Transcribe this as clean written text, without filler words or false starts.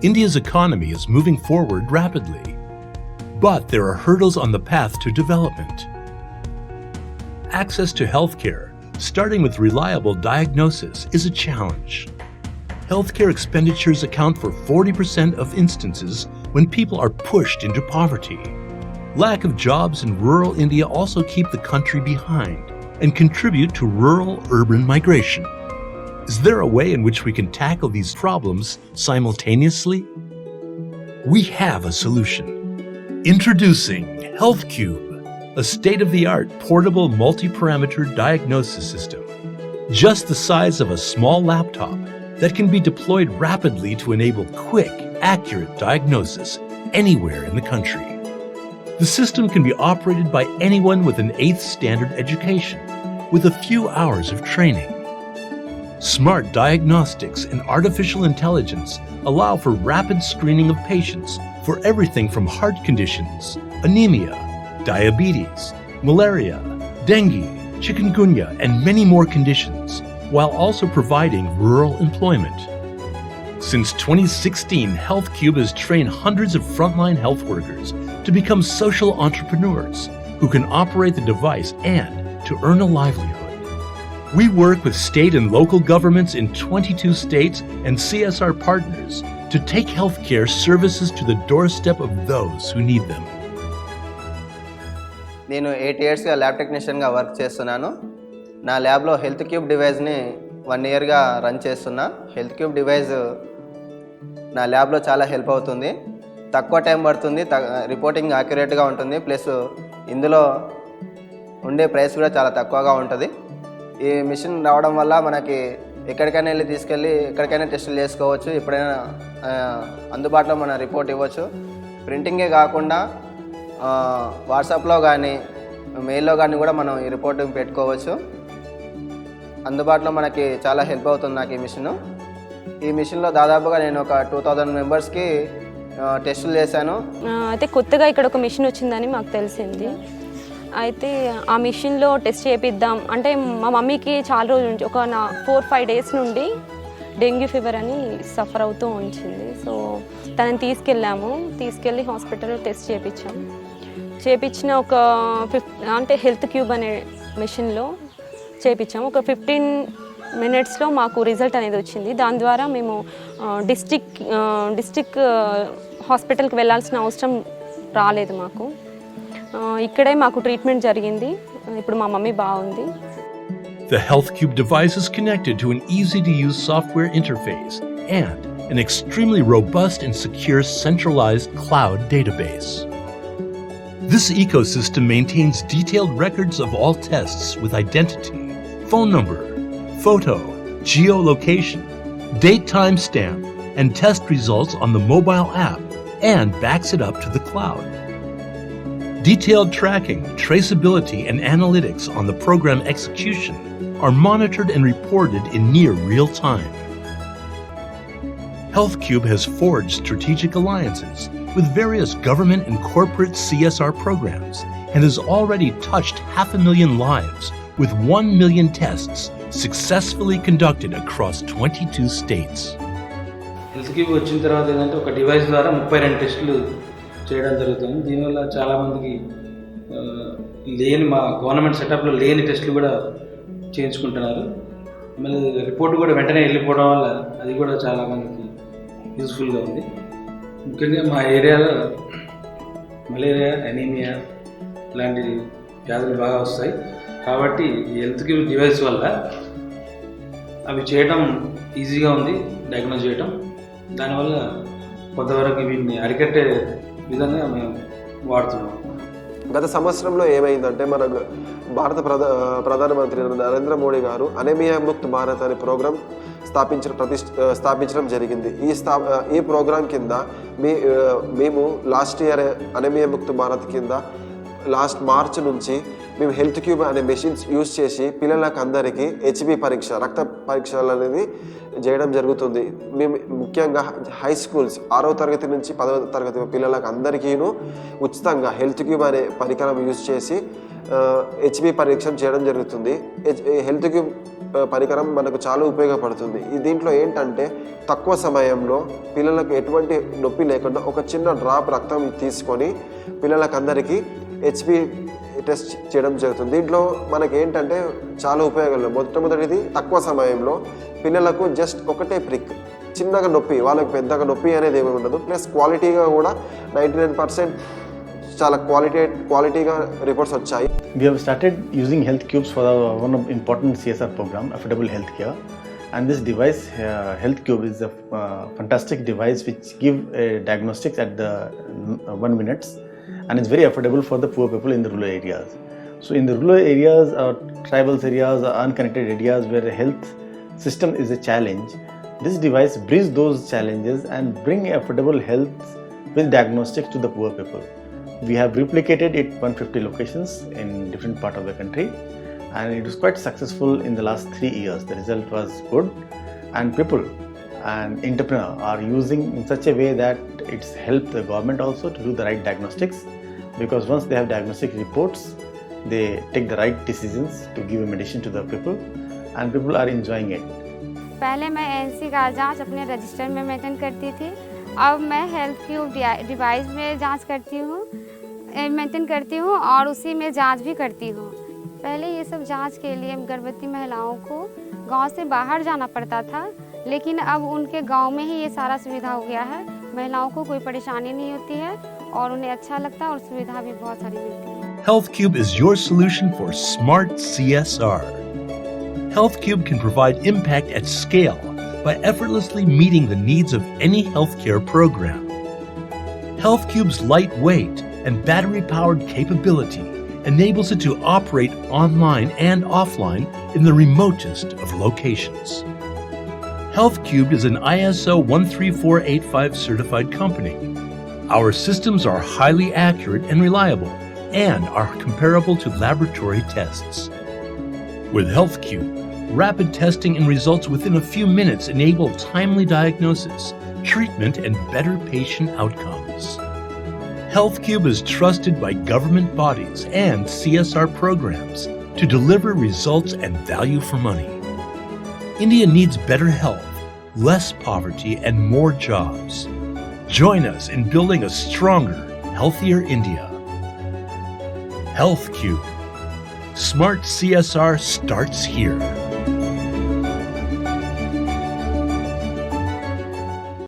India's economy is moving forward rapidly, but there are hurdles on the path to development. Access to healthcare, starting with reliable diagnosis, is a challenge. Healthcare expenditures account for 40% of instances when people are pushed into poverty. Lack of jobs in rural India also keep the country behind and contribute to rural-urban migration. Is there a way in which we can tackle these problems simultaneously? We have a solution. Introducing HealthCube, a state-of-the-art portable multi-parameter diagnosis system, just the size of a small laptop that can be deployed rapidly to enable quick, accurate diagnosis anywhere in the country. The system can be operated by anyone with an 8th standard education, with a few hours of training. Smart diagnostics and artificial intelligence allow for rapid screening of patients for everything from heart conditions, anemia, diabetes, malaria, dengue, chikungunya, and many more conditions, while also providing rural employment. Since 2016, HealthCube has trained hundreds of frontline health workers to become social entrepreneurs who can operate the device and to earn a livelihood. We work with state and local governments in 22 states and CSR partners to take healthcare services to the doorstep of those who need them. నేను 8 ఇయర్స్గా lab టెక్నీషియన్గా work చేస్తున్నాను. నా ల్యాబ్లో HealthCube డివైస్ని 1 ఇయర్గా run చేస్తున్నా. HealthCube device నా ల్యాబ్లో చాలా help అవుతుంది. తక్కువ టైం పడుతుంది, రిపోర్టింగ్ యాక్యురేట్గా ఉంటుంది, ప్లస్ ఇందులో ఉండే ప్రైస్ కూడా చాలా తక్కువగా ఉంటుంది. ఈ మిషన్ రావడం వల్ల మనకి ఎక్కడికైనా వెళ్ళి తీసుకెళ్ళి ఎక్కడికైనా టెస్టులు చేసుకోవచ్చు, ఎప్పుడైనా అందుబాటులో మన రిపోర్ట్ ఇవ్వచ్చు. ప్రింటింగే కాకుండా వాట్సాప్లో కానీ మెయిల్లో కానీ కూడా మనం ఈ రిపోర్ట్ పెట్టుకోవచ్చు. అందుబాటులో మనకి చాలా హెల్ప్ అవుతుంది నాకు ఈ మిషను. ఈ మిషన్లో దాదాపుగా నేను ఒక 2000 మెంబర్స్కి టెస్టులు చేశాను. అయితే కొత్తగా ఇక్కడ ఒక మిషన్ వచ్చిందని మాకు తెలిసింది. అయితే ఆ మిషన్లో టెస్ట్ చేపిద్దాం అంటే మా మమ్మీకి చాలా రోజుల నుంచి ఒక 4-5 డేస్ నుండి డెంగ్యూ ఫీవర్ అని సఫర్ అవుతూ ఉంచింది. సో తనని తీసుకెళ్ళి హాస్పిటల్లో టెస్ట్ చేపించిన ఒక అంటే HealthCube అనే మిషన్లో చేపించాము. ఒక 15 మినిట్స్లో మాకు రిజల్ట్ అనేది వచ్చింది. దాని ద్వారా మేము డిస్ట్రిక్ట్ హాస్పిటల్కి వెళ్ళాల్సిన అవసరం రాలేదు. మాకు ఇక్కడే మాకు ట్రీట్మెంట్ జరిగింది. ఇప్పుడు మా మమ్మీ బాగుంది. The HealthCube device is connected to an easy-to-use software interface and an extremely robust and secure centralized cloud database. This ecosystem maintains detailed records of all tests with identity, phone number, photo, geolocation, date timestamp, and test results on the mobile app and backs it up to the cloud. Detailed tracking, traceability, and analytics on the program execution are monitored and reported in near real time. HealthCube has forged strategic alliances with various government and corporate CSR programs and has already touched 500,000 lives with 1 million tests successfully conducted across 22 states. HealthCube వచ్చిన తర్వాత ఏంటంటే ఒక device ద్వారా 32 టెస్టులు చేయడం జరుగుతుంది. దీనివల్ల చాలామందికి మా గవర్నమెంట్ సెటప్లో లేని టెస్టులు కూడా చేయించుకుంటున్నారు. మళ్ళీ రిపోర్ట్ కూడా వెంటనే వెళ్ళిపోవడం వల్ల అది కూడా చాలామందికి యూస్ఫుల్గా ఉంది. ముఖ్యంగా మా ఏరియాలో మలేరియా, అనీమియా ఇలాంటి వ్యాధులు బాగా వస్తాయి. కాబట్టి ఈ HealthCube డివైస్ వల్ల అవి చేయడం ఈజీగా ఉంది, డయాగ్నోజ్ చేయడం. దానివల్ల కొంతవరకు వీటిని అరికట్టే విధంగా మేము వాడుతున్నాం. గత సంవత్సరంలో ఏమైందంటే మన భారత ప్రధానమంత్రి నరేంద్ర మోడీ గారు అనేమియా ముక్త్ భారత్ అనే ప్రోగ్రాం స్థాపించడం జరిగింది. ఈ ప్రోగ్రాం కింద మేము last year anaemia Mukt Bharat కింద లాస్ట్ మార్చ్ నుంచి మేము HealthCube అనే మెషిన్స్ యూజ్ చేసి పిల్లలకు అందరికీ HB పరీక్ష, రక్త పరీక్షలు అనేది చేయడం జరుగుతుంది. మేము ముఖ్యంగా హై స్కూల్స్ 6వ తరగతి నుంచి 10వ తరగతి పిల్లలకు అందరికీ ఉచితంగా HealthCube అనే పరికరం యూజ్ చేసి హెచ్బి పరీక్ష చేయడం జరుగుతుంది. హెల్త్ క్యూబ్ పరికరం మనకు చాలా ఉపయోగపడుతుంది. దీంట్లో ఏంటంటే తక్కువ సమయంలో పిల్లలకు ఎటువంటి నొప్పి లేకుండా ఒక చిన్న డ్రాప్ రక్తం తీసుకొని పిల్లలకందరికీ హెచ్బి టెస్ట్ చేయడం జరుగుతుంది. దీంట్లో మనకి ఏంటంటే చాలా ఉపయోగాలు. మొట్టమొదటిది తక్కువ సమయంలో పిల్లలకు జస్ట్ ఒకటే ప్రిక్, చిన్నగా నొప్పి, వాళ్ళకి పెద్దగా నొప్పి అనేది ఏమి ఉండదు. ప్లస్ క్వాలిటీగా కూడా 99% చాలా క్వాలిటీగా రిపోర్ట్స్ వచ్చాయి. We have started using health cubes for one of important CSR program, Affordable Healthcare, and this device, Health Cube, is a fantastic device which give diagnostics at the 1 minutes, and it's very affordable for the poor people in the rural areas. So in the rural areas, tribal areas, unconnected areas where the health system is a challenge, this device bridges those challenges and bring affordable health with diagnostics to the poor people. We have replicated it 150 locations in different part of the country, and it was quite successful in the last 3 years. The result was good, and people and entrepreneurs are using in such a way that it's helped the government also to do the right diagnostics, because once they have diagnostic reports, they take the right decisions to give a medicine to the people, and people are enjoying it. पहले मैं NC का जांच अपने register में maintain करती थी, अब मैं हेल्थ क्यूब डिवाइस में जांच करती हूँ, मेंटेन करती हूँ और उसी में जांच भी करती हूँ। पहले ये सब जांच के लिए गर्भवती महिलाओं को गांव से बाहर जाना पड़ता था, लेकिन अब उनके गांव में ही ये सारा सुविधा हो गया है। महिलाओं को कोई परेशानी नहीं होती है और उन्हें अच्छा लगता है और सुविधा भी बहुत सारी मिलती है। HealthCube is your solution for smart CSR. HealthCube can provide impact at scale by effortlessly meeting the needs of any healthcare program. HealthCube's lightweight and battery-powered capability enables it to operate online and offline in the remotest of locations. HealthCube is an ISO 13485 certified company. Our systems are highly accurate and reliable and are comparable to laboratory tests. With HealthCube, rapid testing and results within a few minutes enable timely diagnosis, treatment, and better patient outcomes. HealthCube is trusted by government bodies and CSR programs to deliver results and value for money. India needs better health, less poverty, and more jobs. Join us in building a stronger, healthier India. HealthCube. Smart CSR starts here.